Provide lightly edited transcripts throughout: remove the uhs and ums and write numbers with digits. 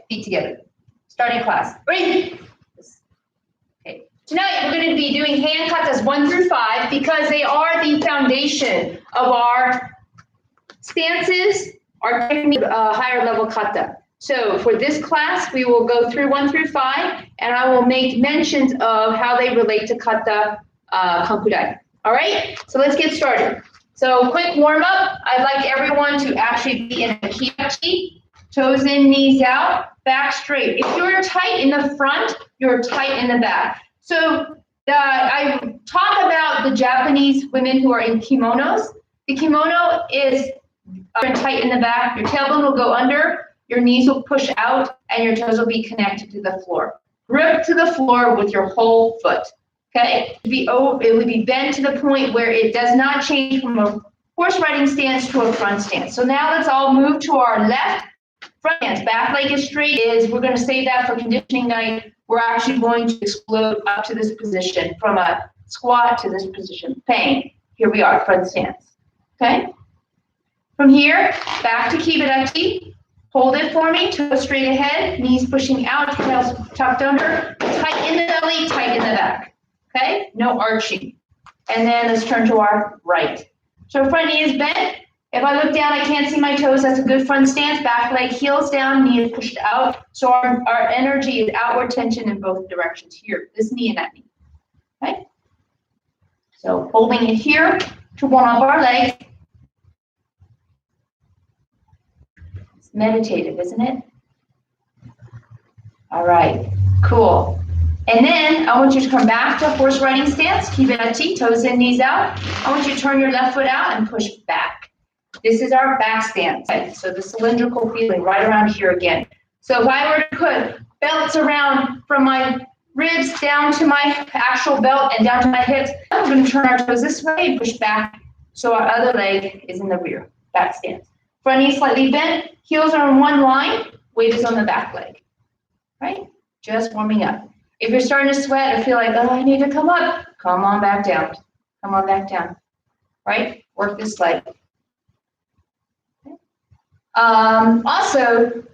feet together. Starting class. Ready? Okay. Tonight we're going to be doing hand katas 1 through 5 because they are the foundation of our stances, our technique, higher level kata. So for this class, we will go through 1 through 5, and I will make mentions of how they relate to kata kankudai. All right, so let's get started. So quick warm up. I'd like everyone to actually be in a kiachi, toes in, knees out, back straight. If you're tight in the front, you're tight in the back. So I talk about the Japanese women who are in kimonos. The kimono is tight in the back. Your tailbone will go under. Your knees will push out, and your toes will be connected to the floor. Grip to the floor with your whole foot, okay? It would be bent to the point where it does not change from a horse riding stance to a front stance. So now let's all move to our left front stance. Back leg is straight. We're going to save that for conditioning night. We're actually going to explode up to this position, from a squat to this position. Bang. Here we are, front stance, okay? From here, back to kibarachi. Hold it for me, toes straight ahead, knees pushing out, tails tucked under, tight in the belly, tight in the back, okay? No arching. And then let's turn to our right. So front knee is bent. If I look down, I can't see my toes. That's a good front stance. Back leg heels down, knee is pushed out. So our energy is outward tension in both directions here, this knee and that knee, okay? So holding it here to warm up our legs. Meditative, isn't it? All right, cool. And then I want you to come back to horse riding stance, kibarachi, toes in, knees out. I want you to turn your left foot out and push back. This is our back stance. Okay? So the cylindrical feeling right around here again. So if I were to put belts around from my ribs down to my actual belt and down to my hips, I'm going to turn our toes this way and push back so our other leg is in the rear, back stance. Front knee slightly bent, heels are in one line, weight is on the back leg, right? Just warming up. If you're starting to sweat or feel like, oh, I need to come up, come on back down. Come on back down, right? Work this leg. Okay. Also,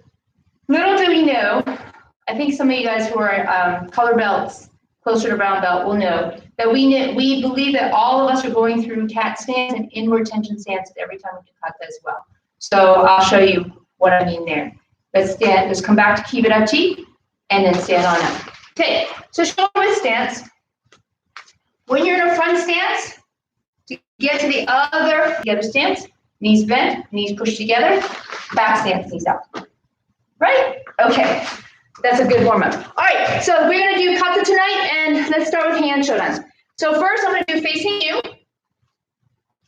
little do we know, I think some of you guys who are color belts, closer to brown belt, will know that we believe that all of us are going through cat stance and inward tension stance every time we do kata as well. So I'll show you what I mean there. Let's stand, let's come back to kibarachi and then stand on up. Okay, so shoulder width stance. When you're in a front stance, to get to the other stance, knees bent, knees pushed together, back stance, knees out. Right? Okay, that's a good warm up. All right, so we're gonna do kata tonight, and let's start with Heian ShoDan. So first I'm gonna do facing you,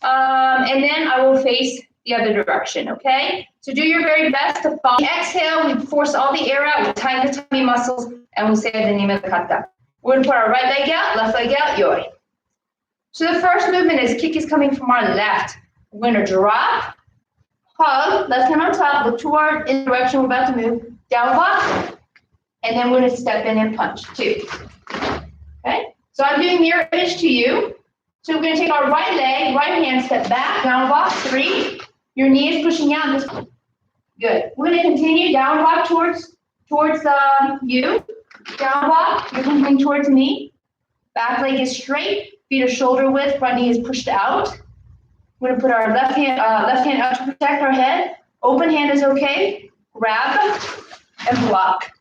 and then I will face the other direction, okay? So do your very best to follow. Exhale, we force all the air out, we tighten the tummy muscles, and we'll say the name of the kata. We're gonna put our right leg out, left leg out, yoi. So the first movement is kick is coming from our left. We're gonna drop, hug, left hand on top, look toward in the direction we're about to move, down block, and then we're gonna step in and punch, 2. Okay? So I'm doing mirror image to you. So we're gonna take our right leg, right hand, step back, down block, 3. Your knee is pushing out. Good. We're going to continue down block towards you. Down block. You're coming towards me. Back leg is straight. Feet are shoulder width. Front knee is pushed out. We're going to put our left hand out to protect our head. Open hand is okay. Grab and block.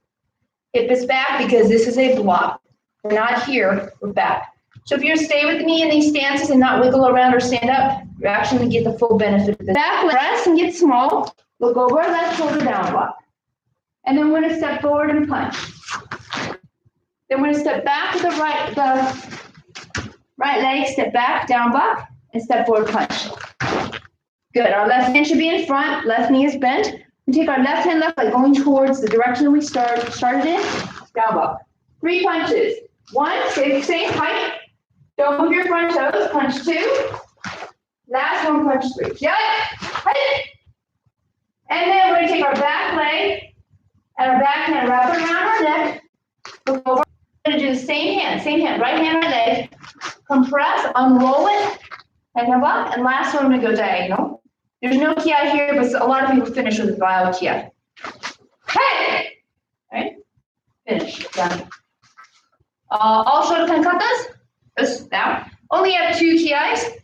Hip is back because this is a block. We're not here. We're back. So if you stay with me in these stances and not wiggle around or stand up, you're actually going to get the full benefit of this. Back leg, press and get small. Look over our left shoulder, down block. And then we're going to step forward and punch. Then we're going to step back to the right leg, step back, down block, and step forward, punch. Good. Our left hand should be in front. Left knee is bent. We take our left hand left leg going towards the direction we started in. Down block. 3 punches. 1, same height. Don't move your front toes. Punch 2. Last one, punch 3. Yeah. And then we're going to take our back leg and our back hand, wrap it around our neck. Look over. We're going to do the same hand, right hand, right leg. Compress, unroll it, and block. And last one, I'm going to go diagonal. There's no ki here, but a lot of people finish with a viol ki. Hey! finish. Done. All Shodan katas, this down. Only have 2 kiais,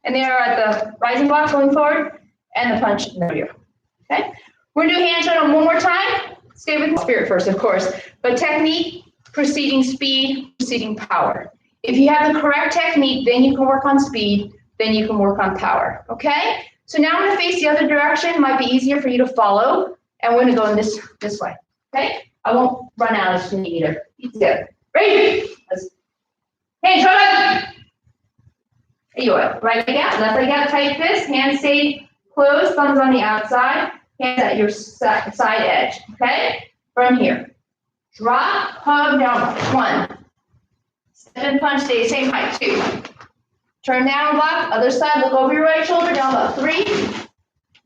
and they are at the rising block going forward, and the punch in the rear. Okay? We're gonna do Heian ShoDan one more time. Stay with spirit first, of course, but technique preceding speed, preceding power. If you have the correct technique, then you can work on speed, then you can work on power. Okay? So now I'm gonna face the other direction. It might be easier for you to follow, and we're gonna go in this way. Okay? I won't run out of speed either. Together. Ready? Heian ShoDan. There you are. Right leg out, left leg out, tight fist, hands stay closed, thumbs on the outside, hands at your side edge. Okay? From here. Drop, hug, down, 1. Step and punch, stay same height, 2. Turn down, block, other side, look over your right shoulder, down, block, 3.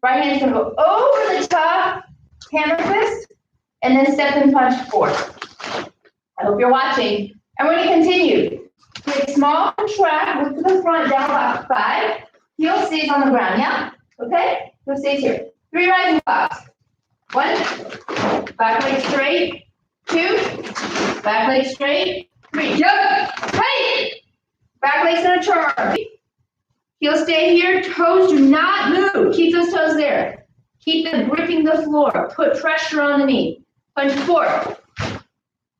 Right hand's gonna go over the top, hammer fist, and then step and punch, 4. I hope you're watching. And we're gonna continue. Take small contract, look to the front, down, block, 5. Heel stays on the ground, yeah? Okay? Heel stays here. 3 rising blocks. 1, back leg straight. 2, back leg straight. 3, jump, tight. Back leg's gonna turn. Heel stay here, toes do not move. Keep those toes there. Keep them gripping the floor. Put pressure on the knee. Punch 4.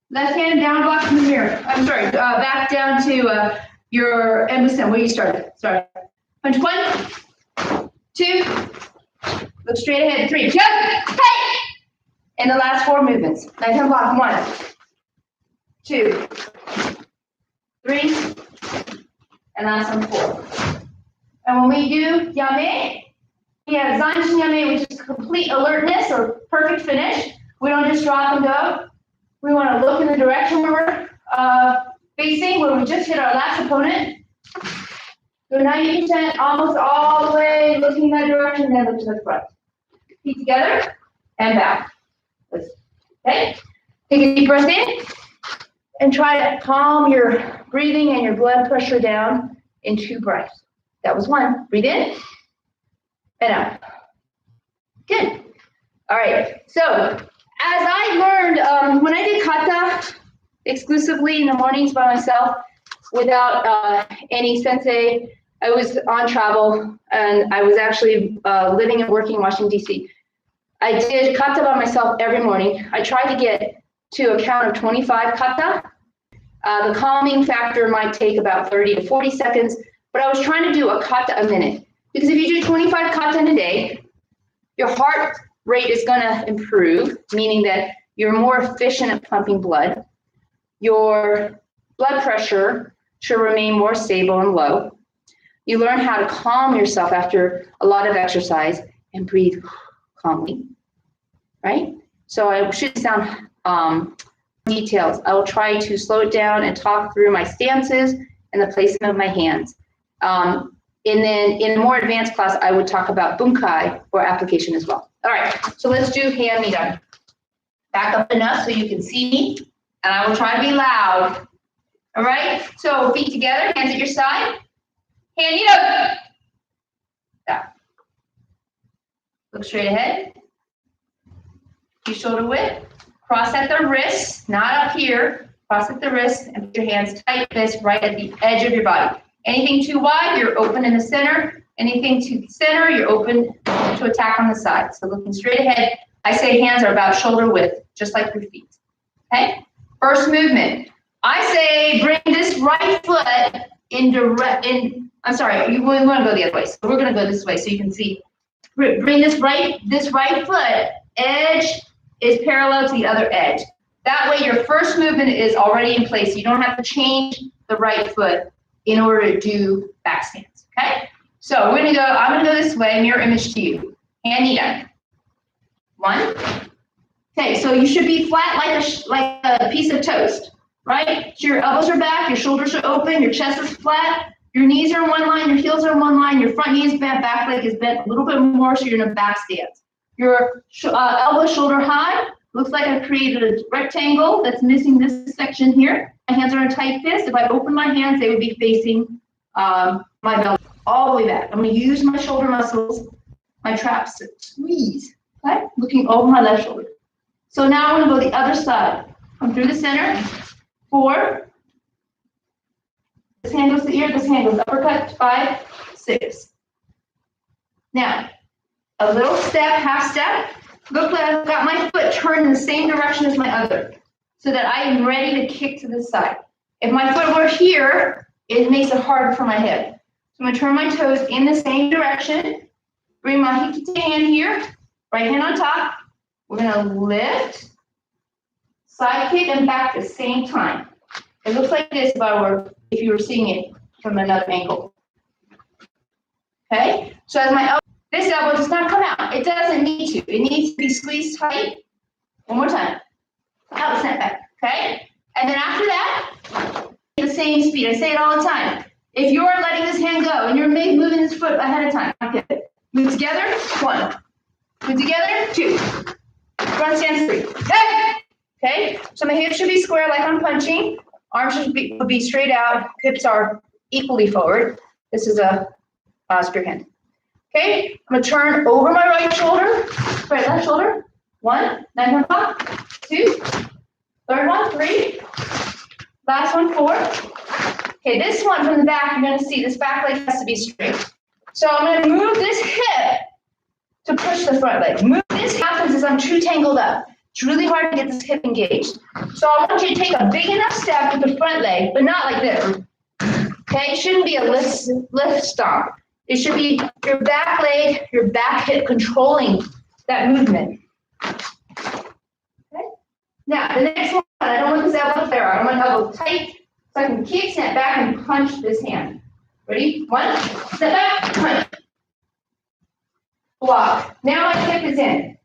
Left hand down, block from the mirror. I'm sorry, back down to your emblem where you started. Sorry. Punch 1, 2, look straight ahead. 3, jump, tight. And the last 4 movements. Left hand block. 1, 2, 3, and last one 4. And when we do yame, we have zanshin yame, which is complete alertness or perfect finish. We don't just drop and go. We want to look in the direction where we're facing, where we just hit our last opponent. Go 90%, almost all the way, looking in that direction, then look to the front. Feet together and back. Okay? Take a deep breath in and try to calm your breathing and your blood pressure down in 2 breaths. That was 1. Breathe in and out. Good. All right. So, as I learned, when I did kata exclusively in the mornings by myself without any sensei, I was on travel and I was actually living and working in Washington, D.C. I did kata by myself every morning. I tried to get to a count of 25 kata. The calming factor might take about 30 to 40 seconds, but I was trying to do a kata a minute. Because if you do 25 kata in a day, your heart rate is going to improve, meaning that you're more efficient at pumping blood. Your blood pressure should remain more stable and low. You learn how to calm yourself after a lot of exercise and breathe calmly, right? So I should sound details. I will try to slow it down and talk through my stances and the placement of my hands. And then in a more advanced class, I would talk about bunkai or application as well. All right, so let's do Heian Nidan. Back up enough so you can see me, and I will try to be loud. All right, so feet together, hands at your side. Heian Nidan. Down. Look straight ahead. Keep shoulder width. Cross at the wrists, not up here. Cross at the wrists and put your hands tight fist right at the edge of your body. Anything too wide, you're open in the center. Anything to the center, you're open to attack on the side. So looking straight ahead, I say hands are about shoulder width, just like your feet. Okay? First movement. I say bring this right foot I'm sorry, you want to go the other way. So we're going to go this way so you can see. Bring this right foot, edge is parallel to the other edge. That way your first movement is already in place. You don't have to change the right foot in order to do back stance, okay? So I'm gonna go this way, mirror image to you. Heian Nidan. 1. Okay, so you should be flat like a piece of toast, right? So your elbows are back, your shoulders are open, your chest is flat, your knees are in one line, your heels are in one line, your front knee is bent, back leg is bent a little bit more, so you're in a back stance. Your elbow shoulder high. Looks like I've created a rectangle that's missing this section here. My hands are in a tight fist. If I open my hands, they would be facing my belly all the way back. I'm going to use my shoulder muscles, my traps to squeeze, okay? Looking over my left shoulder. So now I'm going to go the other side. Come through the center. 4. This hand goes to the ear, this hand goes uppercut. 5, 6. Now, a little step, half step. Look like I've got my foot turned in the same direction as my other, so that I am ready to kick to this side. If my foot were here, it makes it harder for my hip. So I'm going to turn my toes in the same direction. Bring my hikite hand here, right hand on top. We're going to lift, side kick, and back at the same time. It looks like this if you were seeing it from another angle. Okay? So as my elbow, this elbow does not come out. It doesn't need to. It needs to be squeezed tight. One more time. Out, snap back. Okay? And then after that, the same speed. I say it all the time. If you're letting this hand go and you're moving this foot ahead of time, move together, 1. Move together, 2. Front stance, 3. Okay? So my hips should be square like I'm punching. Arms should be straight out. Hips are equally forward. This is a spear hand. Okay? I'm going to turn over my right shoulder, right left shoulder. 1, 9 1, 2. Third one, 3. Last one, 4. Okay, this one from the back, you're going to see this back leg has to be straight. So I'm going to move this hip to push the front leg. Move this happens as I'm true tangled up. It's really hard to get this hip engaged. So I want you to take a big enough step with the front leg, but not like this. Okay, it shouldn't be a lift stomp. It should be your back leg, your back hip controlling that movement. Okay. Now, the next one, I don't want this elbow flare. I want elbow tight so I can kick, snap back, and punch this hand. Ready? 1, step back, punch. Block. Now my hip is in,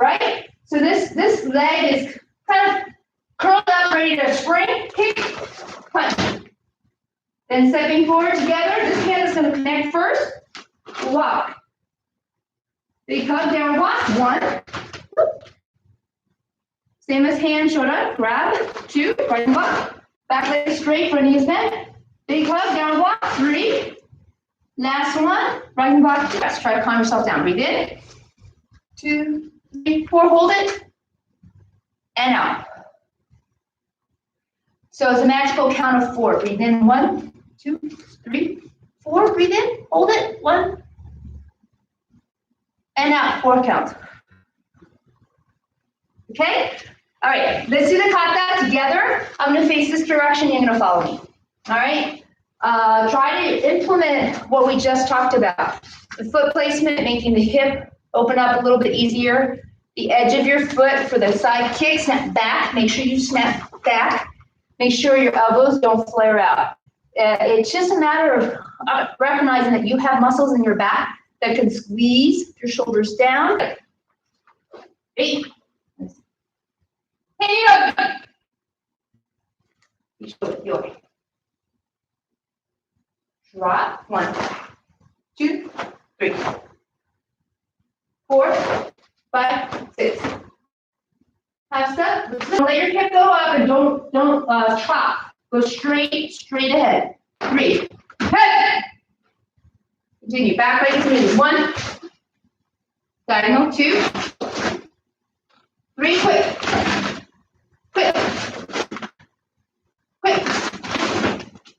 right? So this leg is kind of curled up, ready to spring, kick, punch. Then stepping forward together, this hand is going to connect first, block. Big hug, down block, 1. Same as Heian ShoDan, grab, 2, right and block. Back leg straight, front knee is bent. Big hug, down block, 3. Last one, right and block, yes. Try to calm yourself down. Breathe in, 2, 3, 4, hold it, and out. So it's a magical count of 4. Breathe in, 1, 2, 3, 4. Breathe in, hold it, 1, and out, 4 count. Okay? All right, let's do the kata together. I'm going to face this direction. You're going to follow me. All right? Try to implement what we just talked about. The foot placement, making the hip open up a little bit easier. The edge of your foot for the side kick, snap back. Make sure you snap back. Make sure your elbows don't flare out. It's just a matter of recognizing that you have muscles in your back that can squeeze your shoulders down. 8. Hey, drop. 1, 2, 3, 4, 5, 6. Half step. Let your hip go up and don't chop. Go straight ahead. 3. Head. Continue. Back leg is moving. 1. Diagonal. 2. 3. Quick.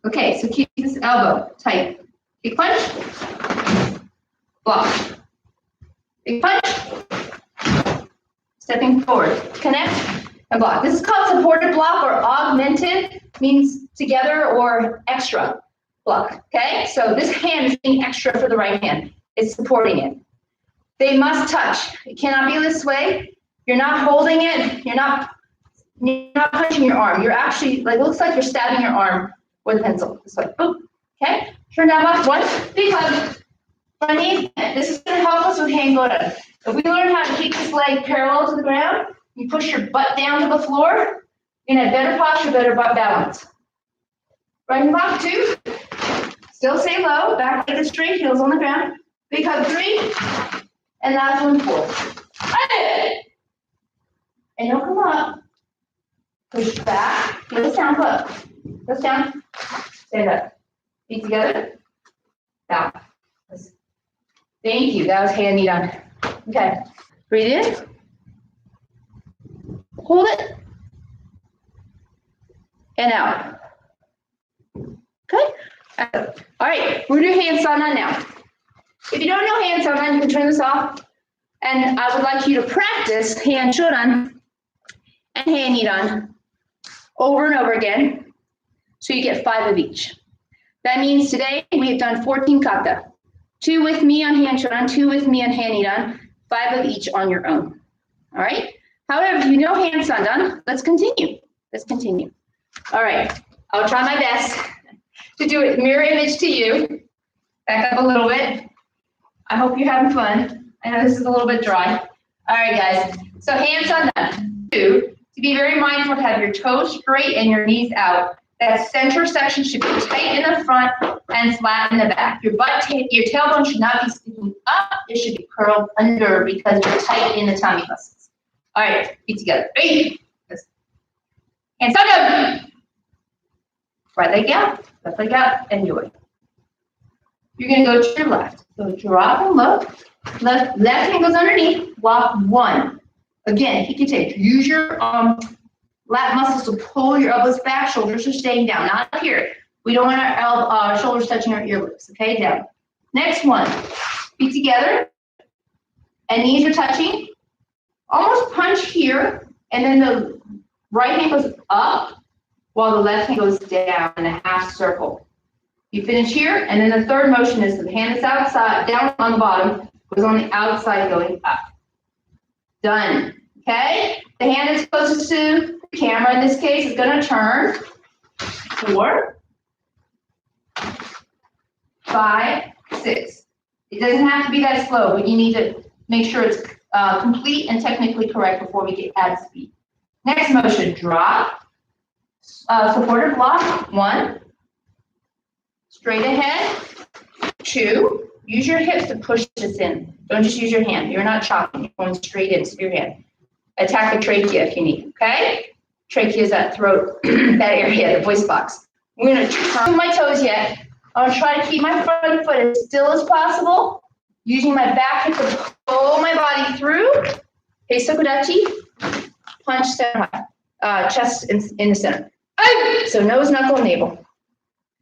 Okay, so keep this elbow tight. Big punch. Block. Big punch. Stepping forward. Connect and block. This is called supported block or augmented, means together or extra block. Okay, so this hand is being extra for the right hand. It's supporting it. They must touch. It cannot be this way. You're not holding it. You're not punching your arm. You're actually, like, looks like you're stabbing your arm with a pencil. This way. Boom. Okay? Turn down block. 1. Big hug. Front knee. This is going to help us with Heian Godan. If we learn how to keep this leg parallel to the ground, you push your butt down to the floor, you're going to have better posture, better butt balance. Right block. 2. Still stay low. Back leg is straight. Heels on the ground. Big hug. 3. And last one, 4. And you'll come up. Push back. Heels down. Look. Push down. Stand up. Feet together. Down. Thank you. That was Heian Nidan. Okay. Breathe in. Hold it. and out. Okay? All right, we're going to do Heian SanDan now. If you don't know Heian SanDan, you can turn this off. And I would like you to practice Heian ShoDan and Heian Nidan over and over again, so you get 5 of each. That means today we have done 14 kata. 2 with me on Heian ShoDan, 2 with me on Heian Nidan, 5 of each on your own. All right? However, if you know Heian SanDan, let's continue. Let's continue. All right, I'll try my best to do it mirror image to you. Back up a little bit. I hope you're having fun. I know this is a little bit dry. All right, guys. So Heian SanDan. 2, to be very mindful to have your toes straight and your knees out. That center section should be tight in the front and flat in the back. Your your tailbone should not be sticking up. It should be curled under because you're tight in the tummy muscles. All right, feet together. Heian SanDan. Right leg out, left leg out, and your way. You're going to go to your left. So drop and look. Left hand goes underneath. Walk 1. Again, you can take. Use your lat muscles to pull your elbows back. Shoulders are staying down, not up here. We don't want our shoulders touching our earlobes. Okay, down. Next one. Feet together. And knees are touching. Almost punch here. And then the right hand goes up while the left hand goes down in a half circle. You finish here, and then the third motion is the hand is outside, down on the bottom, goes on the outside going up. Done. Okay? The hand is closest to the camera in this case is going to turn. 4, 5, 6. It doesn't have to be that slow, but you need to make sure it's complete and technically correct before we add speed. Next motion, drop. Supported block, 1. Straight ahead, 2. Use your hips to push this in. Don't just use your hand. You're not chopping. You're going straight into your hand. Attack the trachea if you need, okay? Trachea is that throat, that area, the voice box. We're going to turn my toes yet. I'm going to try to keep my front foot as still as possible, using my back hip to pull my body through. Okay, sokodachi, punch center high, chest in the center. So nose, knuckle, navel.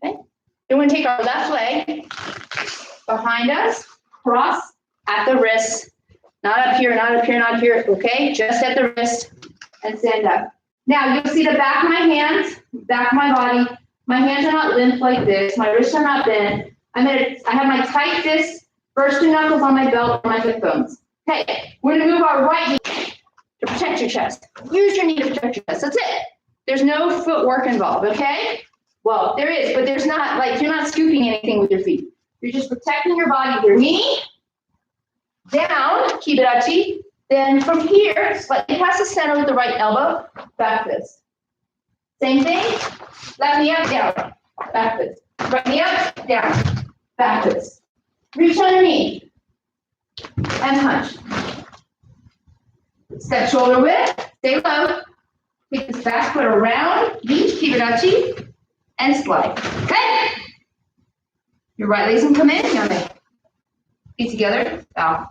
Okay. Then we're going to take our left leg behind us, cross at the wrist, not up here, not up here, not here. Okay, just at the wrist, and stand up. Now you'll see the back of my hands, back of my body. My hands are not limp like this. My wrists are not bent. I have my tight fists, first 2 knuckles on my belt, and my hip bones. Okay, we're going to move our right knee to protect your chest. Use your knee to protect your chest. That's it. There's no footwork involved, okay? Well, there is, but there's not, like, you're not scooping anything with your feet. You're just protecting your body with your knee, down, kibarachi. Then from here, slightly past the center with the right elbow, back fist. Same thing, left knee up, down, back fist. Right knee up, down, back fist. Reach underneath, and punch. Step shoulder width, stay low. Take this back foot around, reach, kibarachi, and slide. Okay? Your right leg's gonna come in, yondan. Feet together, bow.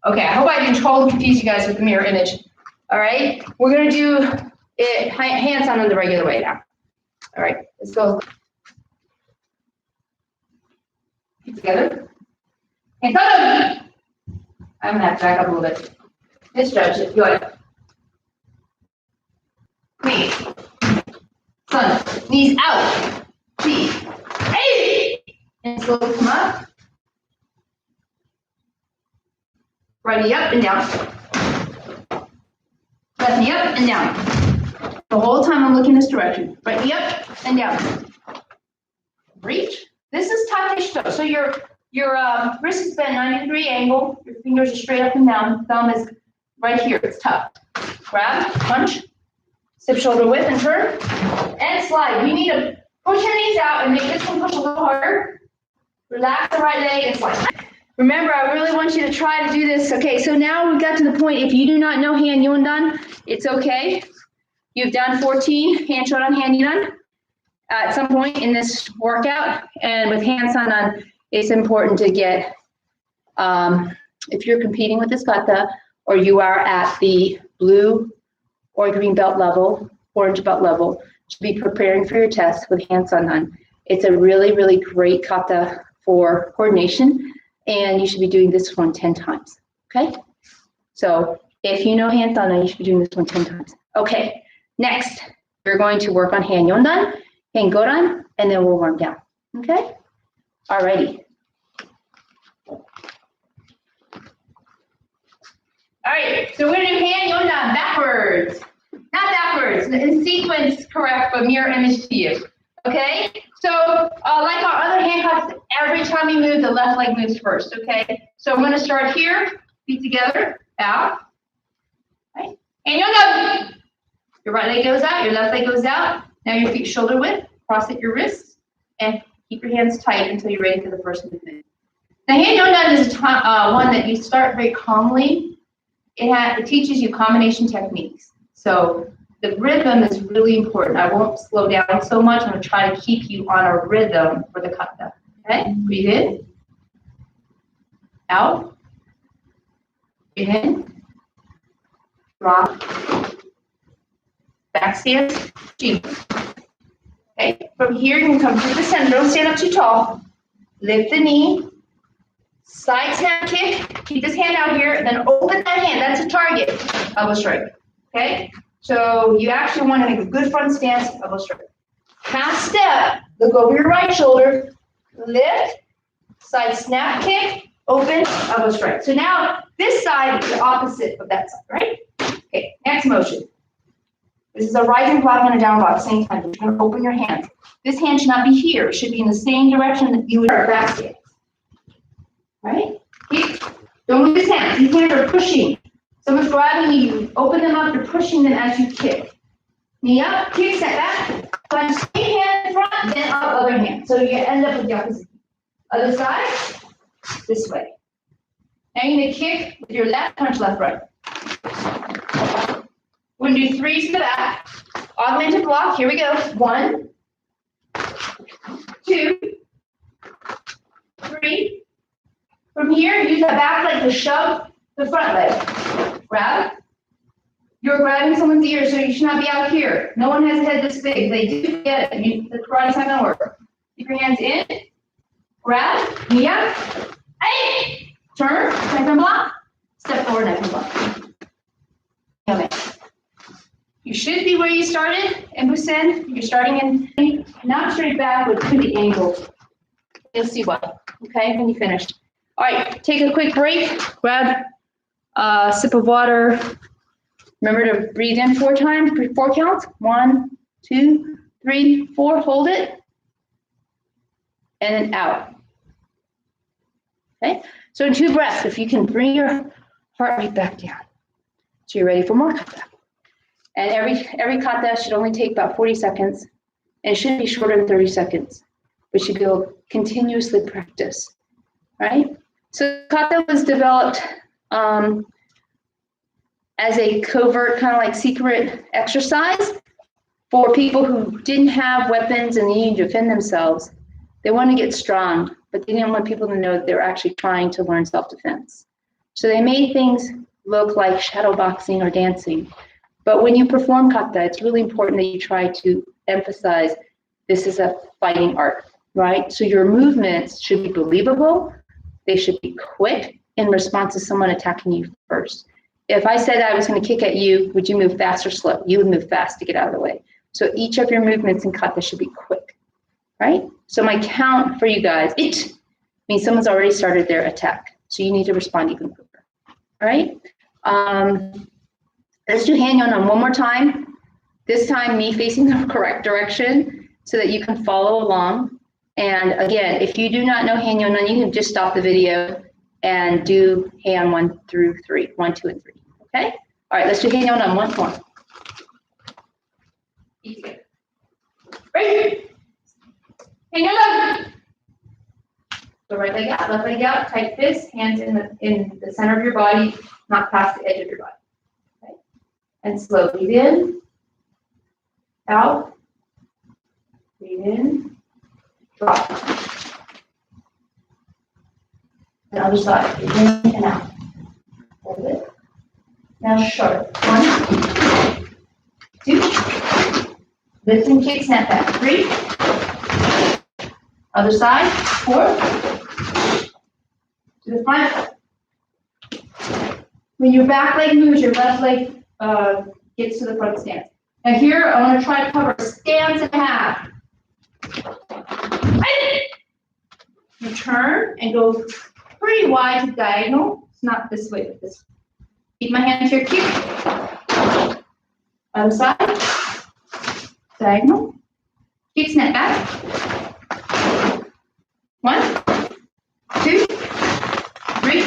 Okay, I hope I didn't totally confuse you guys with the mirror image. All right, we're gonna do it Heian SanDan the regular way now. All right, let's go. Feet together. Heian SanDan. I'm gonna have to back up a little bit. Misjudge it. Good. Knees. Sun. Knees out. Feet. Hey! And slowly come up. Right knee up and down. Left knee up and down. The whole time I'm looking this direction. Right knee up and down. Reach. This is take-shoto. So your wrist is bent 90-degree angle. Your fingers are straight up and down. Thumb is right here. It's tough. Grab, punch, step shoulder width and turn, and slide. You need to push your knees out and make this one push a little harder. Relax the right leg and slide. Remember, I really want you to try to do this. Okay, so now we've got to the point, if you do not know Heian YonDan, it's okay. You've done 14 Heian ShoDan, Heian Nidan at some point in this workout. And with Heian SanDan, it's important to get, if you're competing with this kata, or you are at the blue or green belt level, orange belt level, should be preparing for your test with Heian SanDan. It's a really, really great kata for coordination, and you should be doing this one 10 times, okay? So if you know Heian SanDan, you should be doing this one 10 times. Okay, next, we're going to work on Heian YonDan, Heian Godan, and then we'll warm down, okay? Alrighty. All right, so we're gonna do Heian YonDan backwards. Not backwards, in sequence, correct, but mirror image to you. Okay, so like our other hand cuts, every time you move, the left leg moves first. Okay, so I'm going to start here, feet together, out. Right, and YonDan. Your right leg goes out, your left leg goes out. Now your feet shoulder width, cross at your wrists, and keep your hands tight until you're ready for the first movement. Now Heian YonDan is one that you start very calmly. It teaches you combination techniques. So the rhythm is really important. I won't slow down so much. I'm going to try to keep you on a rhythm for the kata. Okay? Breathe in. Out. Breathe in. Drop. Back stance. G. Okay? From here, you can come to the center. Don't stand up too tall. Lift the knee. Side snap kick. Keep this hand out here. And then open that hand. That's a target. Elbow strike. Okay? So you actually want to make a good front stance, elbow straight. Half step, look over your right shoulder, lift, side snap kick, open, elbow straight. So now this side is the opposite of that side, right? Okay, next motion. This is a rising block and a down block, same time. You're going to open your hands. This hand should not be here. It should be in the same direction that you would start back stance. Right? Don't move these hands. These hands are pushing. Someone's grabbing you, open them up, you're pushing them as you kick. Knee up, kick, set back. Punch, same hand in front, then up, other hand. So you end up with the opposite. Other side, this way. Now you're going to kick with your left, punch left, right. We're going to do 3 to the back. Augmented block, here we go. 1, 2, 3. From here, use that back leg to shove the front leg. Grab. You're grabbing someone's ear, so you should not be out here. No one has a head this big. They do get it. The karate's not going to work. Keep your hands in. Grab. Knee up. Hey! Turn. Neck and block. Step forward, neck and block. Okay. You should be where you started in Busen. You're starting in, not straight back, but pretty angled. You'll see why. Okay, when you finish. All right, take a quick break. Grab a sip of water. Remember to breathe in 4 times, 4 counts. 1, 2, 3, 4. Hold it. And then out. Okay, so in 2 breaths, if you can bring your heart rate back down. So you're ready for more kata. And every kata should only take about 40 seconds. And it shouldn't be shorter than 30 seconds. We should be able to continuously practice. Right? So kata was developed as a covert, kind of like secret exercise for people who didn't have weapons and they needed to defend themselves. They wanted to get strong, but they didn't want people to know that they were actually trying to learn self-defense. So they made things look like shadow boxing or dancing. But when you perform kata, it's really important that you try to emphasize this is a fighting art, right? So your movements should be believable. They should be quick in response to someone attacking you first. If I said I was going to kick at you, would you move fast or slow? You would move fast to get out of the way. So each of your movements in kata should be quick, right? So my count for you guys, it means someone's already started their attack. So you need to respond even quicker, all right? Let's do Heian YonDan one more time. This time, me facing the correct direction so that you can follow along. And again, if you do not know Heian YonDan, you can just stop the video and do Heian 1 through 3, 1, 2, and 3. Okay? All right, let's do Heian YonDan once more. Right here. Heian YonDan. So right leg out, left leg out, tight fist, hands in the center of your body, not past the edge of your body. Okay? And slow. Breathe in, out, breathe in, drop. The other side, breathe in and out. Hold it. Now short. 1, 2, Lift and kick, snap back. 3. Other side. 4. To the front. When your back leg moves, your left leg gets to the front stance. Now here, I want to try to cover a stance and a half. You turn and go pretty wide to diagonal. It's not this way, but this way. Keep my hand here, cute. Other side. Diagonal. Kick, snap back. 1, 2, 3.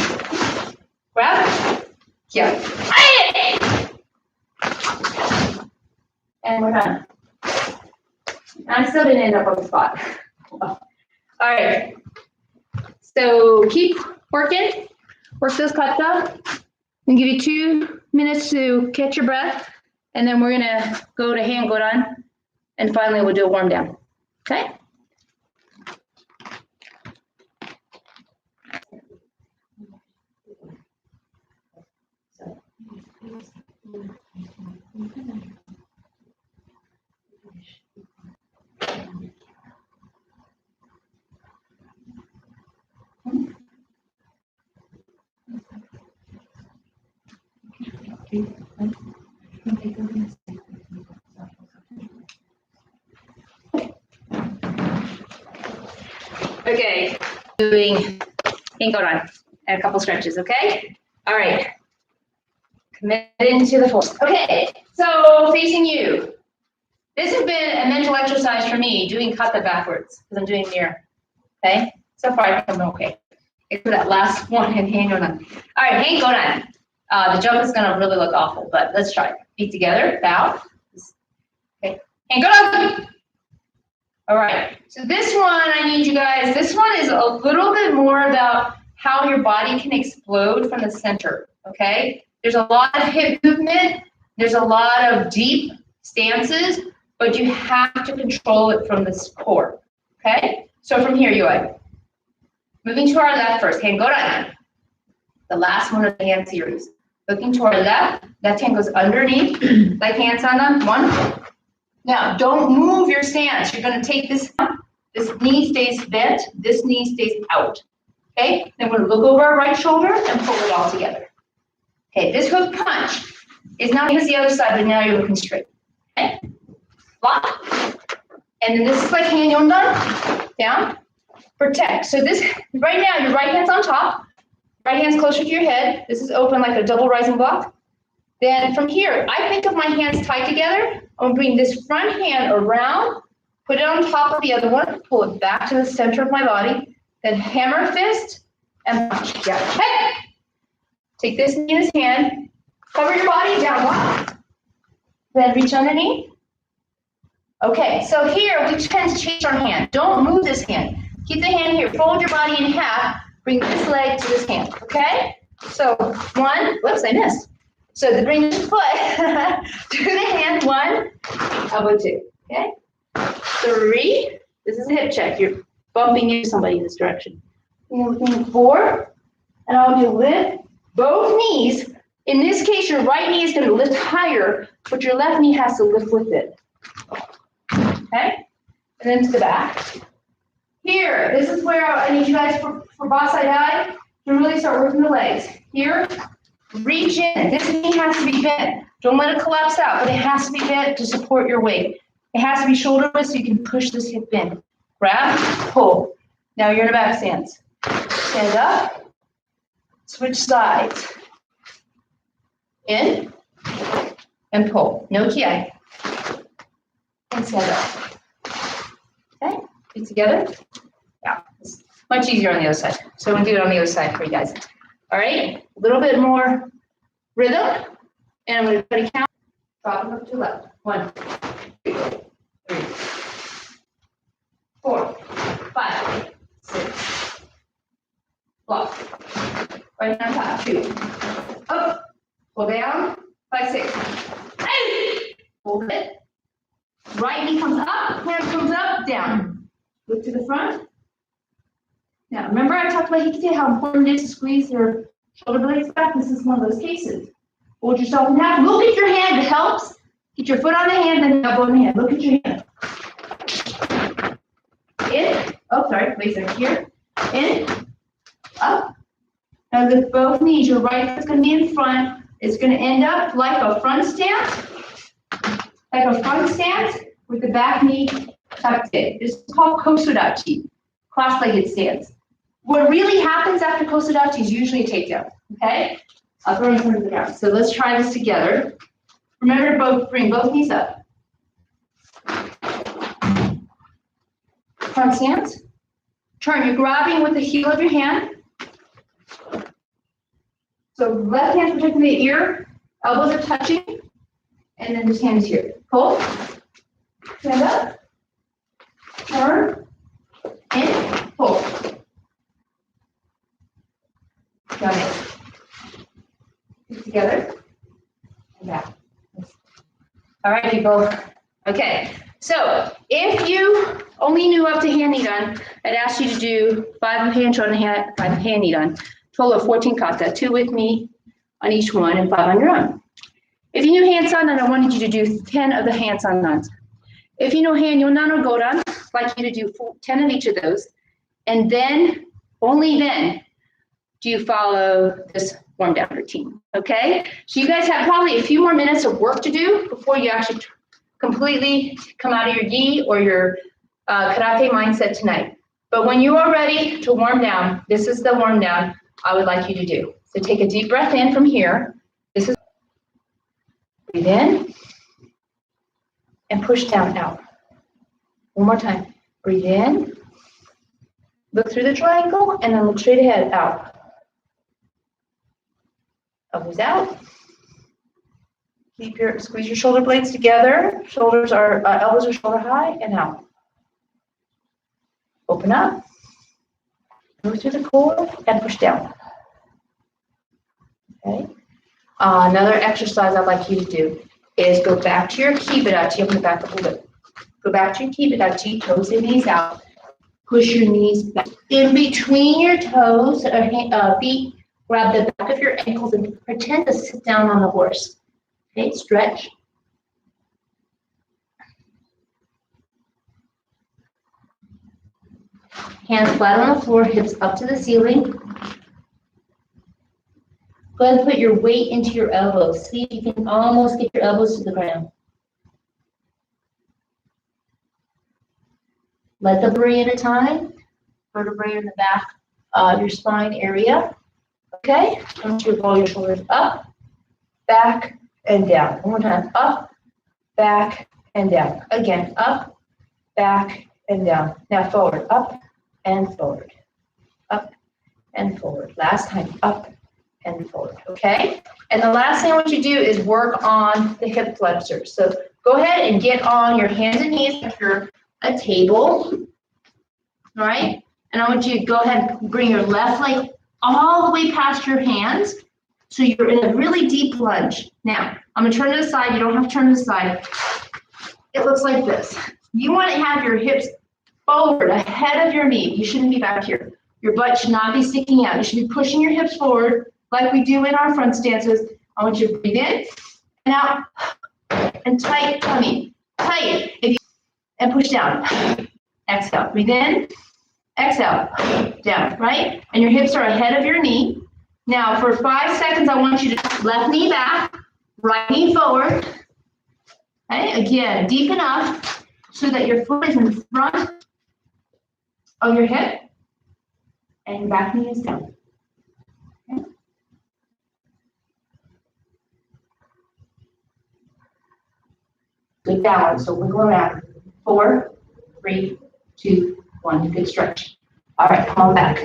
Grab. Yeah. And we're done. I still didn't end up on the spot. All right. So keep working. Work those kata. I'll give you 2 minutes to catch your breath, and then we're gonna go to Heian Godan, and finally we'll do a warm down. Okay? Okay, doing Heian Godan and a couple stretches, okay? All right, commit into the force. Okay, so facing you. This has been a mental exercise for me, doing kata backwards, because I'm doing mirror, okay? So far, I think I'm okay. Except for that last one in Heian Godan. All right, Heian Godan. The jump is gonna really look awful, but let's try it. Feet together, bow. Okay, Heian Godan. All right, so this one, I need you guys, this one is a little bit more about how your body can explode from the center, okay? There's a lot of hip movement, there's a lot of deep stances, but you have to control it from this core, okay? So from here, Yoi. Moving to our left first, Heian Godan. The last one of the hand series. Looking to our left hand goes underneath, like Heian SanDan, 1. Now, don't move your stance. You're going to take this out. This knee stays bent. This knee stays out. Okay? Then we're going to look over our right shoulder and pull it all together. Okay, this hook punch is not against the other side, but now you're looking straight. Okay? Block. And then this is like Heian YonDan. Down. Protect. So this, right now, your right hand's on top. Right hand's closer to your head. This is open like a double rising block. Then from here, I think of my hands tied together. I'm going to bring this front hand around, put it on top of the other one, pull it back to the center of my body, then hammer fist and punch. Yeah. Hey! Take this knee in this hand, cover your body, down 1. Then reach underneath. Okay, so here we tend to change our hand. Don't move this hand. Keep the hand here. Fold your body in half. Bring this leg to this hand. Okay? So 1, whoops, I missed. So to bring this foot to the hand, 1, elbow 2, okay? 3, this is a hip check. You're bumping into somebody in this direction. 4, and I'll do lift both knees. In this case, your right knee is going to lift higher, but your left knee has to lift with it. Okay? And then to the back. Here, this is where I need you guys for Basai Dai to really start working the legs. Here. Reach in. This knee has to be bent. Don't let it collapse out, but it has to be bent to support your weight. It has to be shoulder width so you can push this hip in. Grab, pull. Now you're in a back stance. Stand up. Switch sides. In and pull. No ki. And stand up. Okay. Feet together. Yeah. It's much easier on the other side. So I'm going to do it on the other side for you guys. All right, a little bit more rhythm, and I'm going to try to count. Drop them up to left. 1, 2, 3, 4, 5, 6. Block. Right on top. 2. Up. Pull down. 5, 6. Hey! Hold it. Right knee comes up. Hand comes up. Down. Look to the front. Now, remember I talked about Hikite, how important it is to squeeze your shoulder blades back? This is one of those cases. Hold yourself in half. Look at your hand. It helps Get your foot on the hand and elbow on the hand. Look at your hand. In. Oh, sorry. Wait a second. Here. In. Up. Now with both knees, your right foot's going to be in front. It's going to end up like a front stance. Like a front stance with the back knee tucked in. This is called kosodachi, cross-legged stance. What really happens after kosodachi is usually a takedown. Okay? I'll throw you the ground. So let's try this together. Remember to bring both knees up. Front stance. Turn. You're grabbing with the heel of your hand. So left hand's protecting the ear. Elbows are touching. And then this hand is here. Pull. Stand up. Turn. In. Pull. Got it. Put together. And back. All right, people. Okay. So if you only knew up to Heian Nidan, I'd ask you to do 5 of Heian ShoDan, 5 of Heian Nidan, total of 14 kata, 2 with me on each one and 5 on your own. If you knew Heian SanDan, I wanted you to do 10 of the Heian SanDans. If you know Heian YonDan or Godan, I'd like you to do 10 of each of those. And then, only then, do you follow this warm down routine, okay? So you guys have probably a few more minutes of work to do before you actually completely come out of your gi or your karate mindset tonight. But when you are ready to warm down, this is the warm down I would like you to do. So take a deep breath in from here. This is breathe in and push down out. One more time. Breathe in. Look through the triangle and then look straight ahead out. Elbows out. Squeeze your shoulder blades together. Elbows are shoulder high and out. Open up. Move through the core and push down. Okay. Another exercise I'd like you to do is go back to your kibidachi. I'm going to back up a little bit. Go back to your kibidachi, toes and knees out. Push your knees back. In between your toes or feet, grab the back of your ankles and pretend to sit down on the horse. Okay, stretch. Hands flat on the floor, hips up to the ceiling. Go ahead and put your weight into your elbows. See if you can almost get your elbows to the ground. Let the vertebrae at a time. Vertebrae in the back of your spine area. Okay, I want you to roll your shoulders up, back, and down. One more time. Up, back, and down. Again, up, back, and down. Now forward, up, and forward. Up, and forward. Last time, up, and forward. Okay? And the last thing I want you to do is work on the hip flexors. So go ahead and get on your hands and knees if you're a table. All right? And I want you to go ahead and bring your left leg all the way past your hands. So you're in a really deep lunge. Now, I'm going to turn to the side. You don't have to turn to the side. It looks like this. You want to have your hips forward, ahead of your knee. You shouldn't be back here. Your butt should not be sticking out. You should be pushing your hips forward like we do in our front stances. I want you to breathe in and out and tight tummy. Tight. And push down. Exhale. Breathe in. Exhale. Down. Right? And your hips are ahead of your knee. Now, for 5 seconds, I want you to left knee back, right knee forward. Okay? Again, deep enough so that your foot is in front of your hip and your back knee is down. Okay? Good balance. So wiggle around. 4, 3, 2, 1. Good stretch. All right, come on back.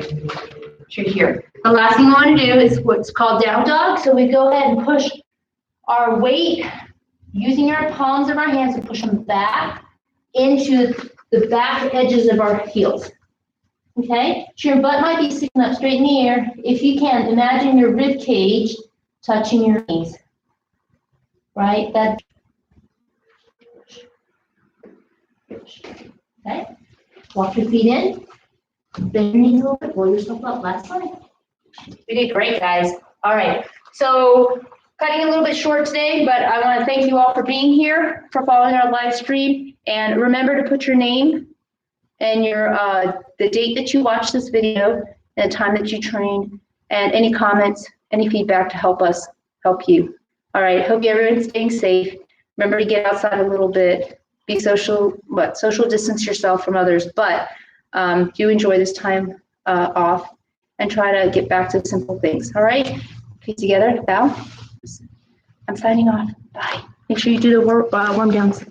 You're here. The last thing I want to do is what's called down dog. So we go ahead and push our weight using our palms of our hands and push them back into the back edges of our heels. Okay? So your butt might be sitting up straight in the air. If you can, imagine your rib cage touching your knees. Right? That. Okay? Walk your feet in. Bend your knees a little bit. Roll yourself up. Last time. We did great, guys. All right. So cutting a little bit short today, but I want to thank you all for being here, for following our live stream, and remember to put your name and your the date that you watched this video and the time that you trained, and any comments, any feedback to help us help you. All right, hope everyone's staying safe. Remember to get outside a little bit, be social distance yourself from others, but do enjoy this time off and try to get back to simple things. All right, okay, together, bow. I'm signing off. Bye. Make sure you do the warm downs.